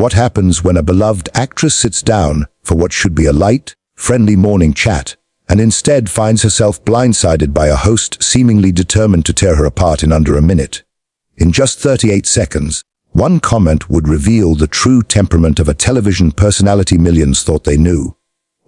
What happens when a beloved actress sits down for what should be a light, friendly morning chat, and instead finds herself blindsided by a host seemingly determined to tear her apart in under a minute? In just 38 seconds, one comment would reveal the true temperament of a television personality millions thought they knew.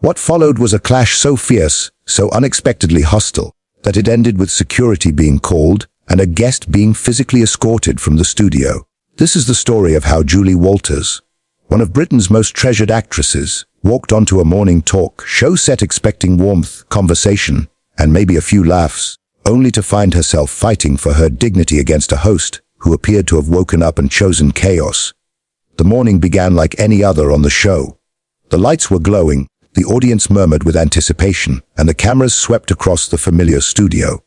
What followed was a clash so fierce, so unexpectedly hostile, that it ended with security being called and a guest being physically escorted from the studio. This is the story of how Julie Walters, one of Britain's most treasured actresses, walked onto a morning talk show set expecting warmth, conversation, and maybe a few laughs, only to find herself fighting for her dignity against a host who appeared to have woken up and chosen chaos. The morning began like any other on the show. The lights were glowing, the audience murmured with anticipation, and the cameras swept across the familiar studio.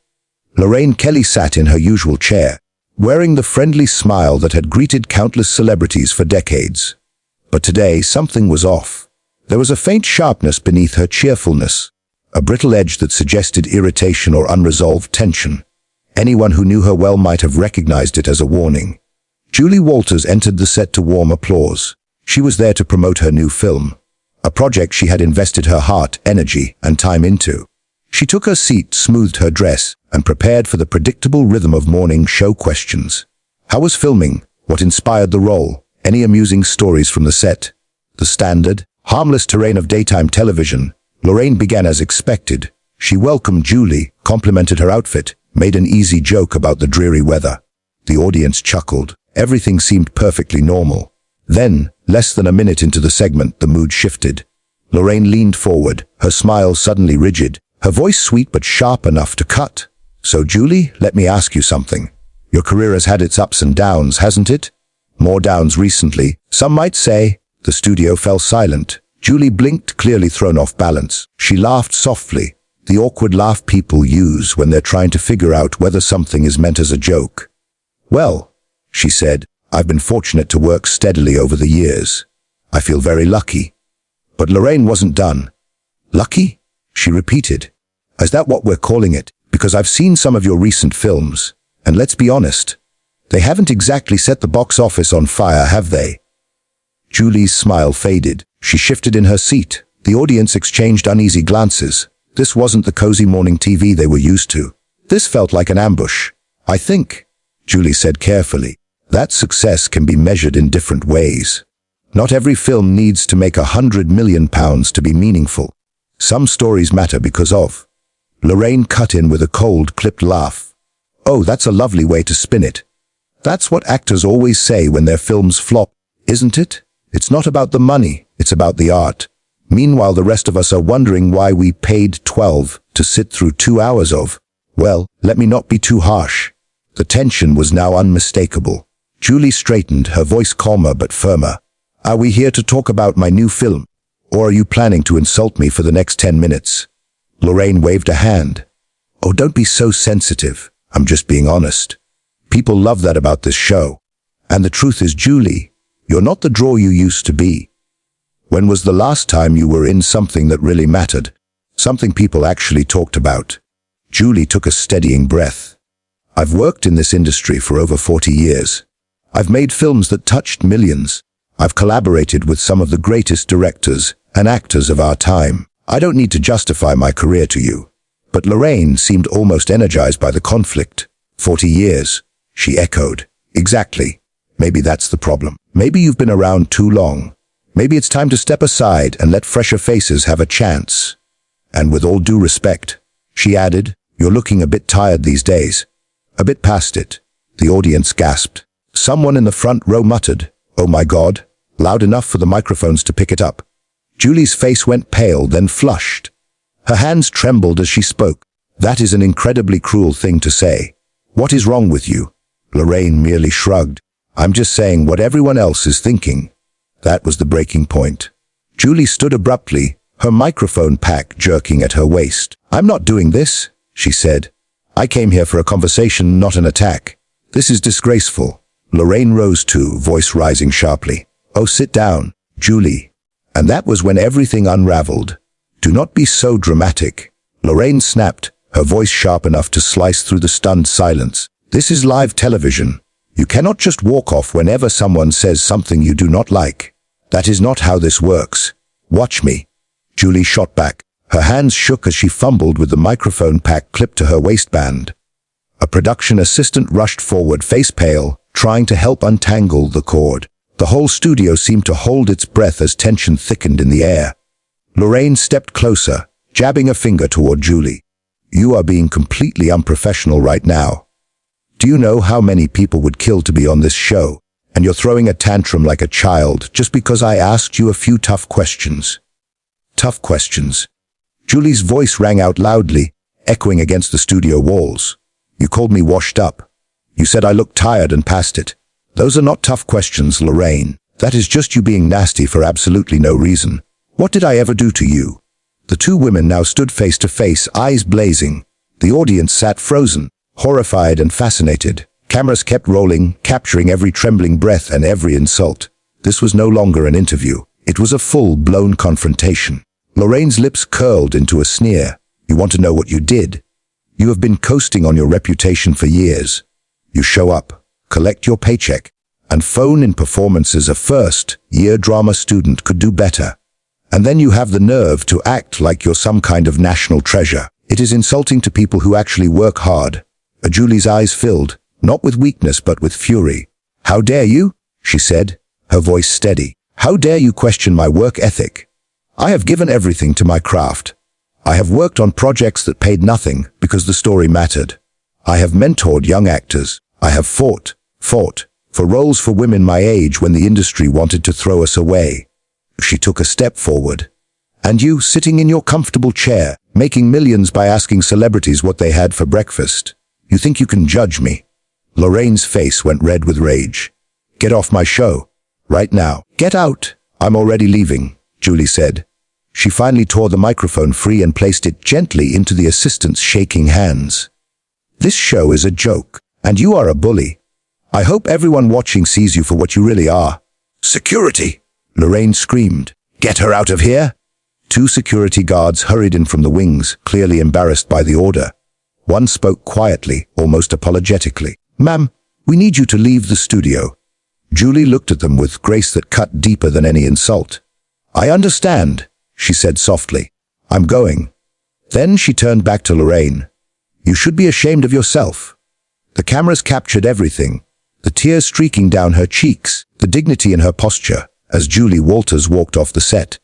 Lorraine Kelly sat in her usual chair, wearing the friendly smile that had greeted countless celebrities for decades. But today, something was off. There was a faint sharpness beneath her cheerfulness, a brittle edge that suggested irritation or unresolved tension. Anyone who knew her well might have recognized it as a warning. Julie Walters entered the set to warm applause. She was there to promote her new film, a project she had invested her heart, energy, and time into. She took her seat, smoothed her dress, and prepared for the predictable rhythm of morning show questions. How was filming? What inspired the role? Any amusing stories from the set? The standard, harmless terrain of daytime television. Lorraine began as expected. She welcomed Julie, complimented her outfit, made an easy joke about the dreary weather. The audience chuckled. Everything seemed perfectly normal. Then, less than a minute into the segment, the mood shifted. Lorraine leaned forward, her smile suddenly rigid, her voice sweet but sharp enough to cut. So Julie, let me ask you something. Your career has had its ups and downs, hasn't it? More downs recently, some might say. The studio fell silent. Julie blinked, clearly thrown off balance. She laughed softly, the awkward laugh people use when they're trying to figure out whether something is meant as a joke. Well, she said, I've been fortunate to work steadily over the years. I feel very lucky. But Lorraine wasn't done. Lucky? She repeated. Is that what we're calling it? Because I've seen some of your recent films, and let's be honest, they haven't exactly set the box office on fire, have they? Julie's smile faded. She shifted in her seat. The audience exchanged uneasy glances. This wasn't the cozy morning TV they were used to. This felt like an ambush. I think, Julie said carefully, that success can be measured in different ways. Not every film needs to make £100 million to be meaningful. Some stories matter because of. Lorraine cut in with a cold, clipped laugh. Oh, that's a lovely way to spin it. That's what actors always say when their films flop, isn't it? It's not about the money, it's about the art. Meanwhile, the rest of us are wondering why we paid 12 to sit through 2 hours of, well, let me not be too harsh. The tension was now unmistakable. Julie straightened, her voice calmer but firmer. Are we here to talk about my new film? Or are you planning to insult me for the next 10 minutes? Lorraine waved a hand. Oh, don't be so sensitive. I'm just being honest. People love that about this show. And the truth is, Julie, you're not the draw you used to be. When was the last time you were in something that really mattered? Something people actually talked about? Julie took a steadying breath. I've worked in this industry for over 40 years. I've made films that touched millions. I've collaborated with some of the greatest directors and actors of our time. I don't need to justify my career to you. But Lorraine seemed almost energized by the conflict. 40 years, she echoed. Exactly. Maybe that's the problem. Maybe you've been around too long. Maybe it's time to step aside and let fresher faces have a chance. And with all due respect, she added, you're looking a bit tired these days. A bit past it. The audience gasped. Someone in the front row muttered, oh my God, loud enough for the microphones to pick it up. Julie's face went pale, then flushed. Her hands trembled as she spoke. That is an incredibly cruel thing to say. What is wrong with you? Lorraine merely shrugged. I'm just saying what everyone else is thinking. That was the breaking point. Julie stood abruptly, her microphone pack jerking at her waist. I'm not doing this, she said. I came here for a conversation, not an attack. This is disgraceful. Lorraine rose too, voice rising sharply. Oh, sit down, Julie. And that was when everything unraveled. Do not be so dramatic. Lorraine snapped, her voice sharp enough to slice through the stunned silence. This is live television. You cannot just walk off whenever someone says something you do not like. That is not how this works. Watch me. Julie shot back. Her hands shook as she fumbled with the microphone pack clipped to her waistband. A production assistant rushed forward, face pale, trying to help untangle the cord. The whole studio seemed to hold its breath as tension thickened in the air. Lorraine stepped closer, jabbing a finger toward Julie. You are being completely unprofessional right now. Do you know how many people would kill to be on this show? And you're throwing a tantrum like a child just because I asked you a few tough questions. Tough questions. Julie's voice rang out loudly, echoing against the studio walls. You called me washed up. You said I looked tired and passed it. Those are not tough questions, Lorraine. That is just you being nasty for absolutely no reason. What did I ever do to you? The two women now stood face to face, eyes blazing. The audience sat frozen, horrified and fascinated. Cameras kept rolling, capturing every trembling breath and every insult. This was no longer an interview. It was a full-blown confrontation. Lorraine's lips curled into a sneer. You want to know what you did? You have been coasting on your reputation for years. You show up, collect your paycheck, and phone in performances a first-year drama student could do better. And then you have the nerve to act like you're some kind of national treasure. It is insulting to people who actually work hard. Julie's eyes filled, not with weakness but with fury. How dare you? She said, her voice steady. How dare you question my work ethic? I have given everything to my craft. I have worked on projects that paid nothing because the story mattered. I have mentored young actors. I have fought for roles for women my age when the industry wanted to throw us away. She took a step forward. And you, sitting in your comfortable chair, making millions by asking celebrities what they had for breakfast. You think you can judge me? Lorraine's face went red with rage. Get off my show. Right now. Get out. I'm already leaving, Julie said. She finally tore the microphone free and placed it gently into the assistant's shaking hands. This show is a joke, and you are a bully. I hope everyone watching sees you for what you really are. Security! Lorraine screamed. Get her out of here! Two security guards hurried in from the wings, clearly embarrassed by the order. One spoke quietly, almost apologetically. Ma'am, we need you to leave the studio. Julie looked at them with grace that cut deeper than any insult. I understand, she said softly. I'm going. Then she turned back to Lorraine. You should be ashamed of yourself. The cameras captured everything, the tears streaking down her cheeks, the dignity in her posture, as Julie Walters walked off the set.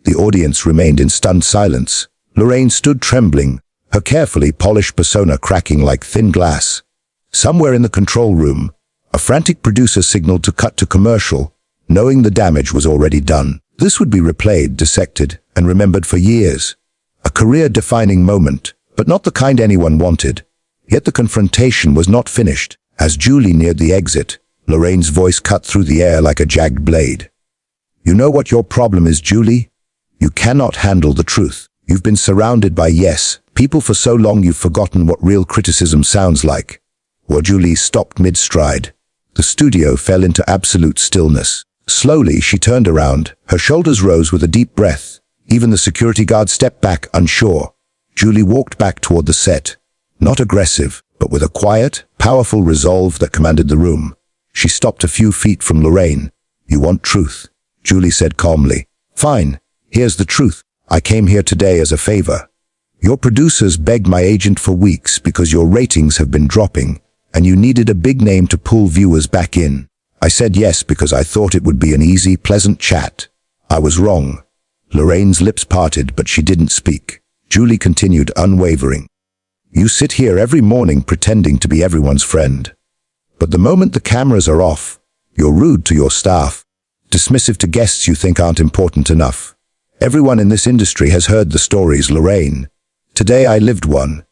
The audience remained in stunned silence. Lorraine stood trembling, her carefully polished persona cracking like thin glass. Somewhere in the control room, a frantic producer signaled to cut to commercial, knowing the damage was already done. This would be replayed, dissected, and remembered for years. A career-defining moment, but not the kind anyone wanted. Yet the confrontation was not finished. As Julie neared the exit, Lorraine's voice cut through the air like a jagged blade. You know what your problem is, Julie? You cannot handle the truth. You've been surrounded by yes people for so long you've forgotten what real criticism sounds like. Julie stopped mid-stride. The studio fell into absolute stillness. Slowly, she turned around. Her shoulders rose with a deep breath. Even the security guard stepped back, unsure. Julie walked back toward the set. Not aggressive, but with a quiet, powerful resolve that commanded the room. She stopped a few feet from Lorraine. You want truth? Julie said calmly. Fine. Here's the truth. I came here today as a favor. Your producers begged my agent for weeks because your ratings have been dropping, and you needed a big name to pull viewers back in. I said yes because I thought it would be an easy, pleasant chat. I was wrong. Lorraine's lips parted, but she didn't speak. Julie continued, unwavering. You sit here every morning pretending to be everyone's friend. But the moment the cameras are off, you're rude to your staff, dismissive to guests you think aren't important enough. Everyone in this industry has heard the stories, Lorraine. Today I lived one.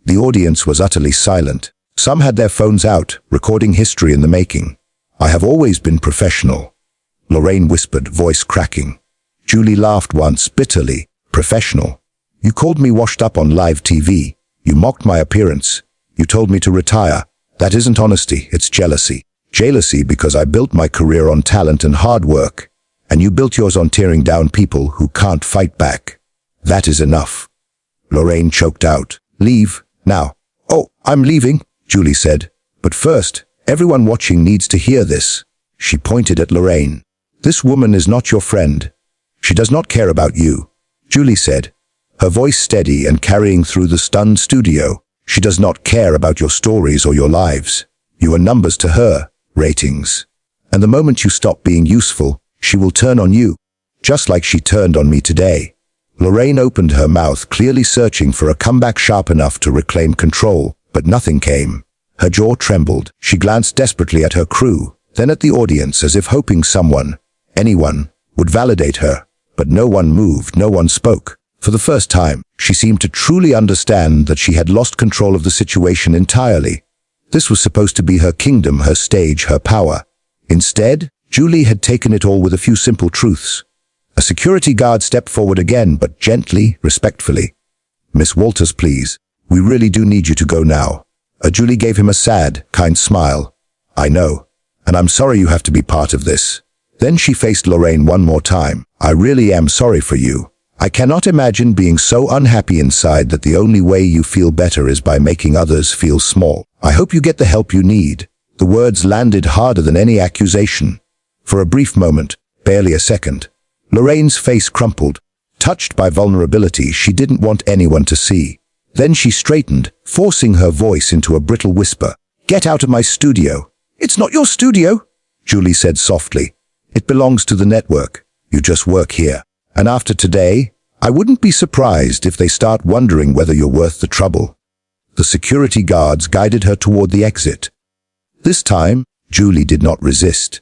The audience was utterly silent. Some had their phones out, recording history in the making. I have always been professional. Lorraine whispered, voice cracking. Julie laughed once, bitterly. Professional. You called me washed up on live TV. You mocked my appearance. You told me to retire. That isn't honesty, it's jealousy. Jealousy because I built my career on talent and hard work, and you built yours on tearing down people who can't fight back. That is enough. Lorraine choked out. Leave, now. Oh, I'm leaving, Julie said. But first, everyone watching needs to hear this. She pointed at Lorraine. "This woman is not your friend. She does not care about you," Julie said, her voice steady and carrying through the stunned studio. "She does not care about your stories or your lives. You are numbers to her, ratings. And the moment you stop being useful, she will turn on you, just like she turned on me today." Lorraine opened her mouth, clearly searching for a comeback sharp enough to reclaim control, but nothing came. Her jaw trembled. She glanced desperately at her crew, then at the audience as if hoping someone, anyone, would validate her. But no one moved, no one spoke. For the first time, she seemed to truly understand that she had lost control of the situation entirely. This was supposed to be her kingdom, her stage, her power. Instead, Julie had taken it all with a few simple truths. A security guard stepped forward again, but gently, respectfully. "Miss Walters, please. We really do need you to go now." Julie gave him a sad, kind smile. "I know. And I'm sorry you have to be part of this." Then she faced Lorraine one more time. "I really am sorry for you. I cannot imagine being so unhappy inside that the only way you feel better is by making others feel small. I hope you get the help you need." The words landed harder than any accusation. For a brief moment, barely a second, Lorraine's face crumpled. Touched by vulnerability she didn't want anyone to see. Then she straightened, forcing her voice into a brittle whisper. "Get out of my studio." "It's not your studio," Julie said softly. "It belongs to the network. You just work here. And after today, I wouldn't be surprised if they start wondering whether you're worth the trouble." The security guards guided her toward the exit. This time, Julie did not resist.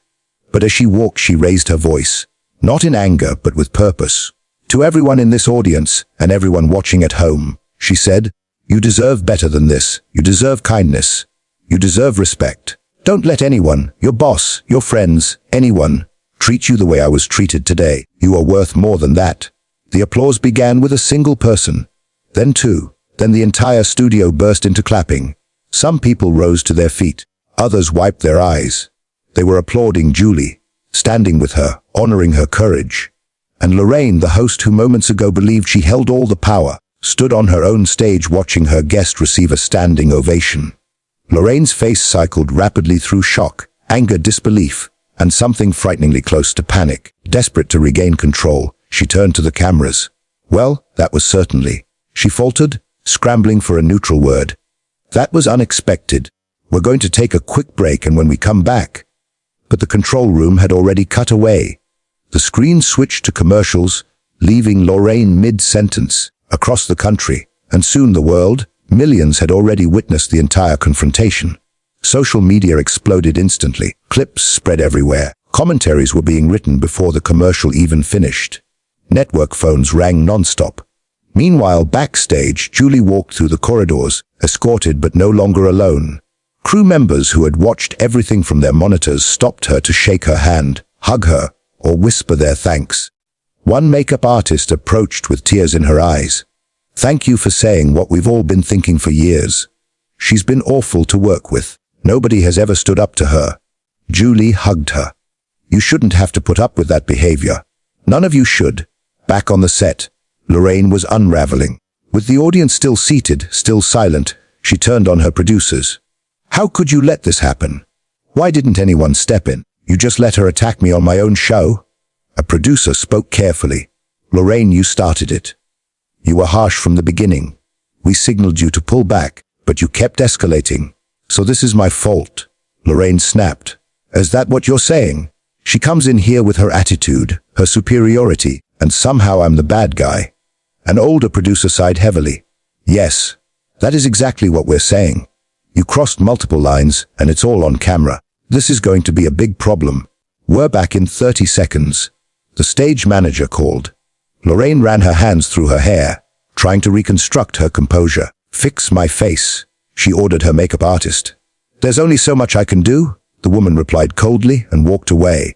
But as she walked, she raised her voice. Not in anger, but with purpose. "To everyone in this audience, and everyone watching at home," she said, "you deserve better than this. You deserve kindness. You deserve respect. Don't let anyone, your boss, your friends, anyone, treat you the way I was treated today. You are worth more than that." The applause began with a single person, then two, then the entire studio burst into clapping. Some people rose to their feet, others wiped their eyes. They were applauding Julie, standing with her, honoring her courage. And Lorraine, the host who moments ago believed she held all the power, stood on her own stage watching her guest receive a standing ovation. Lorraine's face cycled rapidly through shock, anger, disbelief, and something frighteningly close to panic. Desperate to regain control, she turned to the cameras. "Well, that was certainly," she faltered, scrambling for a neutral word. "That was unexpected. We're going to take a quick break, and when we come back..." But the control room had already cut away. The screen switched to commercials, leaving Lorraine mid-sentence. Across the country, and soon the world, millions had already witnessed the entire confrontation. Social media exploded instantly. Clips spread everywhere. Commentaries were being written before the commercial even finished. Network phones rang non-stop. Meanwhile, backstage, Julie walked through the corridors, escorted but no longer alone. Crew members who had watched everything from their monitors stopped her to shake her hand, hug her, or whisper their thanks. One makeup artist approached with tears in her eyes. "Thank you for saying what we've all been thinking for years. She's been awful to work with. Nobody has ever stood up to her." Julie hugged her. "You shouldn't have to put up with that behavior. None of you should." Back on the set, Lorraine was unraveling. With the audience still seated, still silent, she turned on her producers. "How could you let this happen? Why didn't anyone step in? You just let her attack me on my own show?" A producer spoke carefully. "Lorraine, you started it. You were harsh from the beginning. We signaled you to pull back, but you kept escalating. So this is my fault." Lorraine snapped. "Is that what you're saying? She comes in here with her attitude, her superiority, and somehow I'm the bad guy." An older producer sighed heavily. "Yes, that is exactly what we're saying. You crossed multiple lines, and it's all on camera. This is going to be a big problem. We're back in 30 seconds. The stage manager called. Lorraine ran her hands through her hair, trying to reconstruct her composure. "Fix my face," she ordered her makeup artist. "There's only so much I can do," the woman replied coldly and walked away.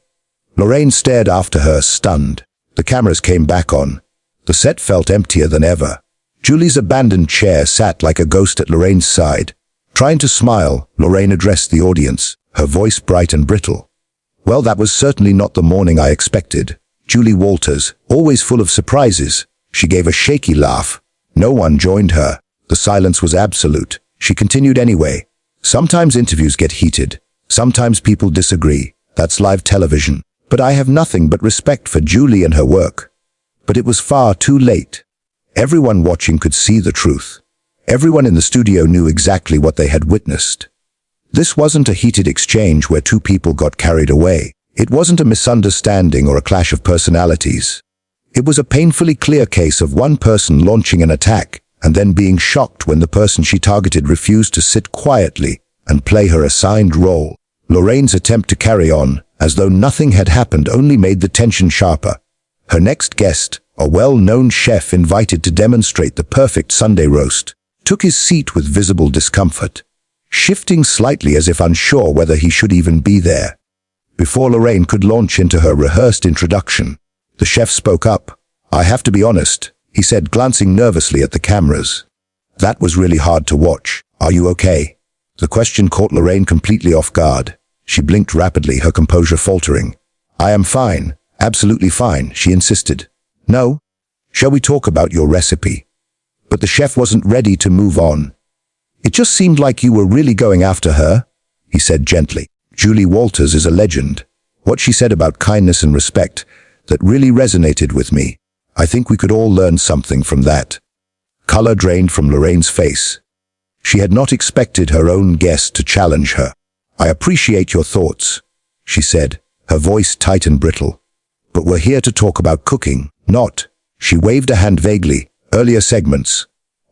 Lorraine stared after her, stunned. The cameras came back on. The set felt emptier than ever. Julie's abandoned chair sat like a ghost at Lorraine's side. Trying to smile, Lorraine addressed the audience, her voice bright and brittle. "Well, that was certainly not the morning I expected. Julie Walters, always full of surprises." She gave a shaky laugh. No one joined her. The silence was absolute. She continued anyway. "Sometimes interviews get heated. Sometimes people disagree. That's live television. But I have nothing but respect for Julie and her work. But it was far too late. Everyone watching could see the truth. Everyone in the studio knew exactly what they had witnessed. This wasn't a heated exchange where two people got carried away. It wasn't a misunderstanding or a clash of personalities. It was a painfully clear case of one person launching an attack and then being shocked when the person she targeted refused to sit quietly and play her assigned role. Lorraine's attempt to carry on, as though nothing had happened, only made the tension sharper. Her next guest, a well-known chef invited to demonstrate the perfect Sunday roast, took his seat with visible discomfort, shifting slightly as if unsure whether he should even be there. Before Lorraine could launch into her rehearsed introduction, the chef spoke up. "I have to be honest," he said, glancing nervously at the cameras. "That was really hard to watch. Are you okay?" The question caught Lorraine completely off guard. She blinked rapidly, her composure faltering. "I am fine, absolutely fine," she insisted. "No? Shall we talk about your recipe?" But the chef wasn't ready to move on. "It just seemed like you were really going after her," he said gently. "Julie Walters is a legend. What she said about kindness and respect, that really resonated with me. I think we could all learn something from that." Color drained from Lorraine's face. She had not expected her own guest to challenge her. "I appreciate your thoughts," she said, her voice tight and brittle. "But we're here to talk about cooking, not—" She waved a hand vaguely. "Earlier segments."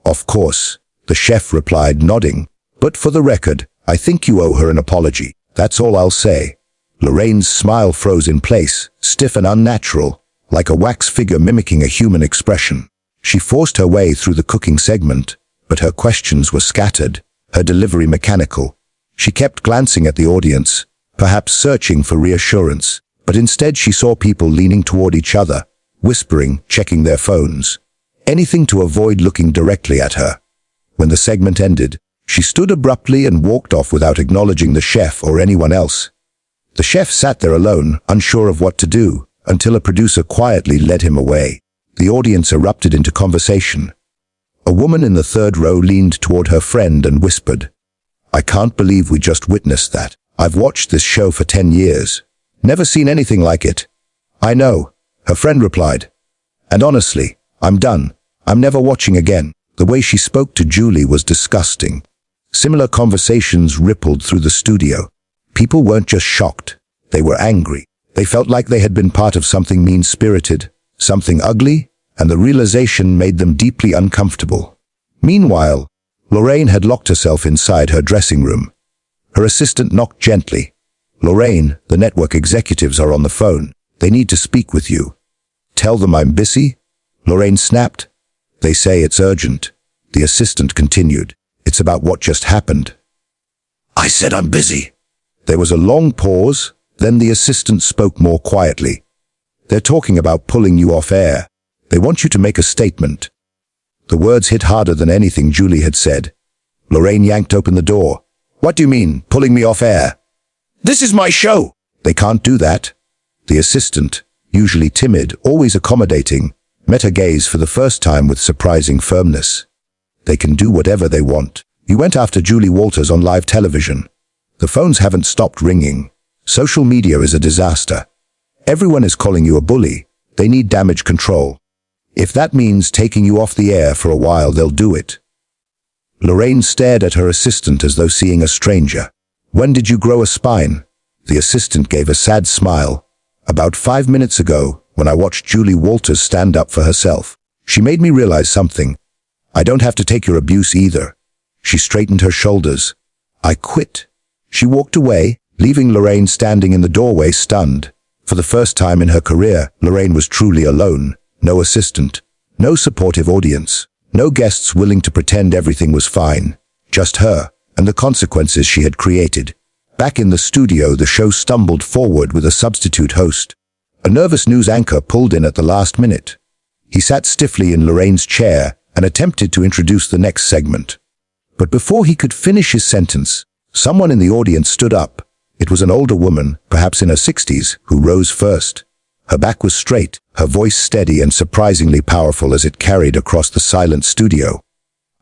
"Of course," the chef replied, nodding. "But for the record, I think you owe her an apology. That's all I'll say." Lorraine's smile froze in place, stiff and unnatural, like a wax figure mimicking a human expression. She forced her way through the cooking segment, but her questions were scattered, her delivery mechanical. She kept glancing at the audience, perhaps searching for reassurance, but instead she saw people leaning toward each other, whispering, checking their phones. Anything to avoid looking directly at her. When the segment ended, she stood abruptly and walked off without acknowledging the chef or anyone else. The chef sat there alone, unsure of what to do, until a producer quietly led him away. The audience erupted into conversation. A woman in the third row leaned toward her friend and whispered, "I can't believe we just witnessed that. I've watched this show for 10 years. Never seen anything like it." "I know," her friend replied. "And honestly, I'm done. I'm never watching again." The way she spoke to Julie was disgusting. Similar conversations rippled through the studio. People weren't just shocked. They were angry. They felt like they had been part of something mean-spirited, something ugly, and the realization made them deeply uncomfortable. Meanwhile, Lorraine had locked herself inside her dressing room. Her assistant knocked gently. "Lorraine, the network executives are on the phone. They need to speak with you." "Tell them I'm busy," Lorraine snapped. "They say it's urgent." The assistant continued. "It's about what just happened." "I said I'm busy." There was a long pause, then the assistant spoke more quietly. "They're talking about pulling you off air. They want you to make a statement." The words hit harder than anything Julie had said. Lorraine yanked open the door. "What do you mean, pulling me off air?" "This is my show." "They can't do that." The assistant, usually timid, always accommodating, met her gaze for the first time with surprising firmness. "They can do whatever they want. You went after Julie Walters on live television. The phones haven't stopped ringing. Social media is a disaster. Everyone is calling you a bully. They need damage control. If that means taking you off the air for a while, they'll do it." Lorraine stared at her assistant as though seeing a stranger. "When did you grow a spine?" The assistant gave a sad smile. "About 5 minutes ago, when I watched Julie Walters stand up for herself. She made me realize something. I don't have to take your abuse either." She straightened her shoulders. "I quit." She walked away, leaving Lorraine standing in the doorway stunned. For the first time in her career, Lorraine was truly alone. No assistant, no supportive audience, no guests willing to pretend everything was fine. Just her, and the consequences she had created. Back in the studio, the show stumbled forward with a substitute host. A nervous news anchor pulled in at the last minute. He sat stiffly in Lorraine's chair and attempted to introduce the next segment. But before he could finish his sentence, someone in the audience stood up. It was an older woman, perhaps in her 60s, who rose first. Her back was straight, her voice steady and surprisingly powerful as it carried across the silent studio.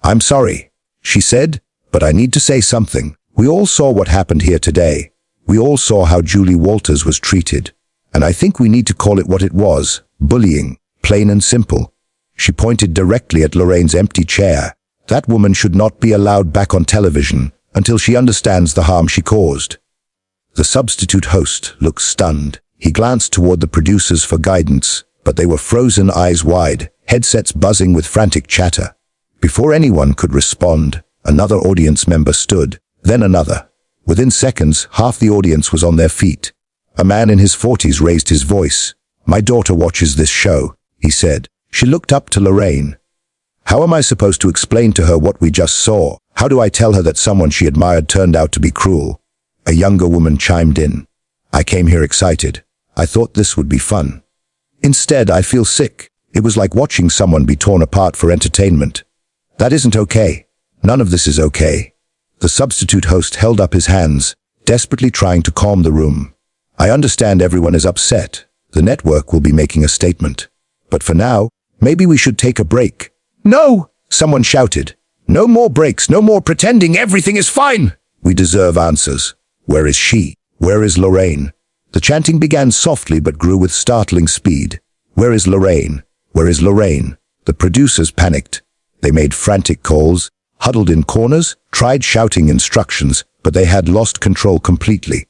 "I'm sorry," she said, "but I need to say something. We all saw what happened here today. We all saw how Julie Walters was treated. And I think we need to call it what it was, bullying, plain and simple. She pointed directly at Lorraine's empty chair. That woman should not be allowed back on television until she understands the harm she caused. The substitute host looked stunned. He glanced toward the producers for guidance, but they were frozen, eyes wide, headsets buzzing with frantic chatter. Before anyone could respond, another audience member stood, then another. Within seconds, half the audience was on their feet. A man in his 40s raised his voice. "My daughter watches this show," he said. She looked up to Lorraine. "How am I supposed to explain to her what we just saw? How do I tell her that someone she admired turned out to be cruel?" A younger woman chimed in. "I came here excited. I thought this would be fun. Instead, I feel sick. It was like watching someone be torn apart for entertainment. That isn't okay. None of this is okay." The substitute host held up his hands, desperately trying to calm the room. "I understand everyone is upset. The network will be making a statement. But for now, maybe we should take a break." "No!" someone shouted. "No more breaks, no more pretending everything is fine. We deserve answers. Where is she? Where is Lorraine?" The chanting began softly but grew with startling speed. "Where is Lorraine? Where is Lorraine?" The producers panicked. They made frantic calls, huddled in corners, tried shouting instructions, but they had lost control completely.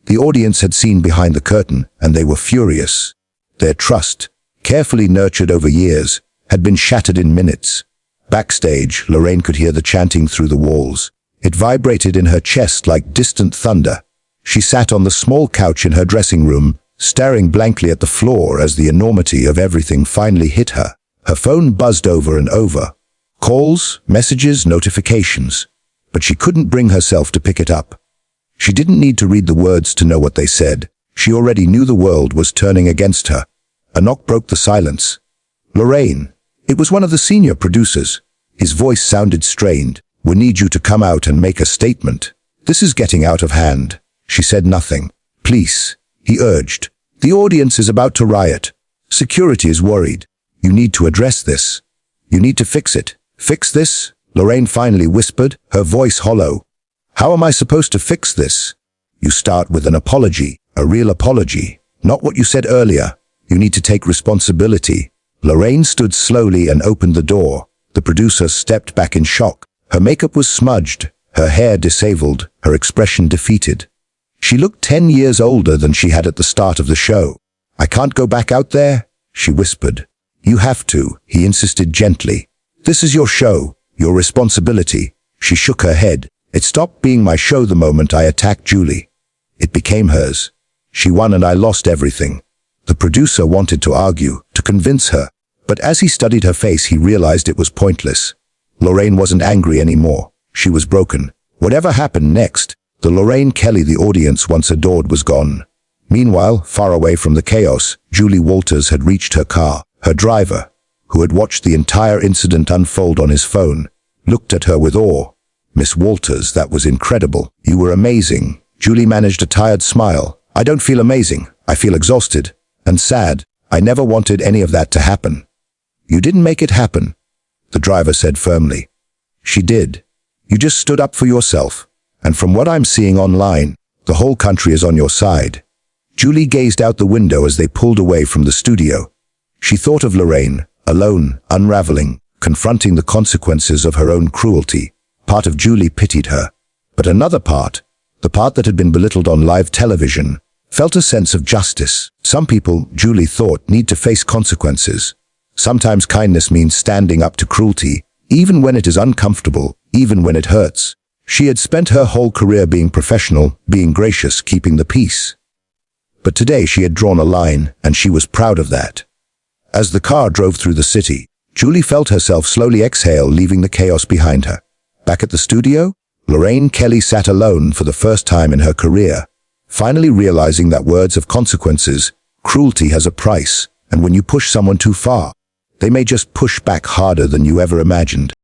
The audience had seen behind the curtain, and they were furious. Their trust, carefully nurtured over years, had been shattered in minutes. Backstage, Lorraine could hear the chanting through the walls. It vibrated in her chest like distant thunder. She sat on the small couch in her dressing room, staring blankly at the floor as the enormity of everything finally hit her. Her phone buzzed over and over. Calls, messages, notifications. But she couldn't bring herself to pick it up. She didn't need to read the words to know what they said. She already knew the world was turning against her. A knock broke the silence. "Lorraine." It was one of the senior producers. His voice sounded strained. "We need you to come out and make a statement. This is getting out of hand." She said nothing. "Please," he urged. "The audience is about to riot. Security is worried. You need to address this. You need to fix it." "Fix this?" Lorraine finally whispered, her voice hollow. "How am I supposed to fix this?" "You start with an apology, a real apology. Not what you said earlier. You need to take responsibility." Lorraine stood slowly and opened the door. The producer stepped back in shock. Her makeup was smudged, her hair disabled, her expression defeated. She looked 10 years older than she had at the start of the show. "I can't go back out there," she whispered. "You have to," he insisted gently. "This is your show, your responsibility." She shook her head. "It stopped being my show the moment I attacked Julie. It became hers. She won and I lost everything." The producer wanted to argue, to convince her, but as he studied her face he realized it was pointless. Lorraine wasn't angry anymore. She was broken. Whatever happened next, the Lorraine Kelly the audience once adored was gone. Meanwhile, far away from the chaos, Julie Walters had reached her car. Her driver, who had watched the entire incident unfold on his phone, looked at her with awe. "Miss Walters, that was incredible. You were amazing." Julie managed a tired smile. "I don't feel amazing. I feel exhausted and sad. I never wanted any of that to happen." "You didn't make it happen," the driver said firmly. "She did. You just stood up for yourself. And from what I'm seeing online, the whole country is on your side." Julie gazed out the window as they pulled away from the studio. She thought of Lorraine, alone, unraveling, confronting the consequences of her own cruelty. Part of Julie pitied her. But another part, the part that had been belittled on live television, felt a sense of justice. Some people, Julie thought, need to face consequences. Sometimes kindness means standing up to cruelty, even when it is uncomfortable, even when it hurts. She had spent her whole career being professional, being gracious, keeping the peace. But today she had drawn a line, and she was proud of that. As the car drove through the city, Julie felt herself slowly exhale, leaving the chaos behind her. Back at the studio, Lorraine Kelly sat alone for the first time in her career, finally realizing that words have consequences, cruelty has a price, and when you push someone too far, they may just push back harder than you ever imagined.